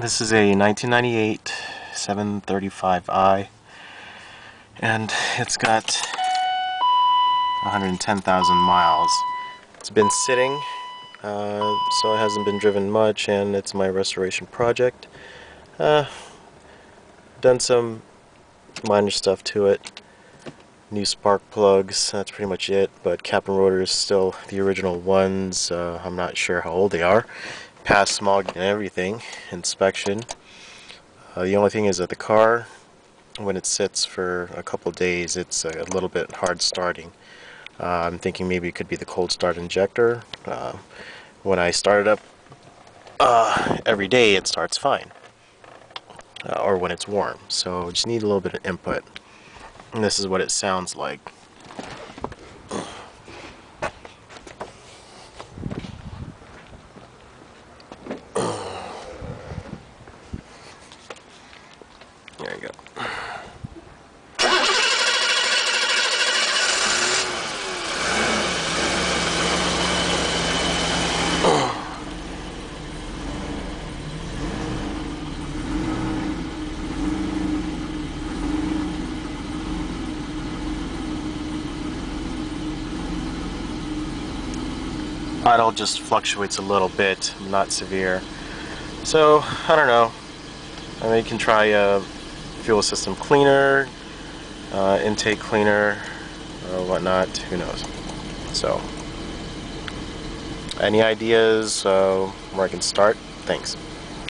This is a 1998 735i, and it's got 110,000 miles. It's been sitting, so it hasn't been driven much, and it's my restoration project. Done some minor stuff to it. New spark plugs, that's pretty much it, but cap and rotor is still the original ones. I'm not sure how old they are. Past smog and everything, inspection. The only thing is that the car, when it sits for a couple days, it's a little bit hard starting. I'm thinking maybe it could be the cold start injector. When I start it up every day, it starts fine, or when it's warm. So just need a little bit of input. And this is what it sounds like. There you go. Idle just fluctuates a little bit, not severe. So, I don't know. I mean, you can try a fuel system cleaner, intake cleaner, or whatnot, who knows. So, any ideas where I can start? Thanks.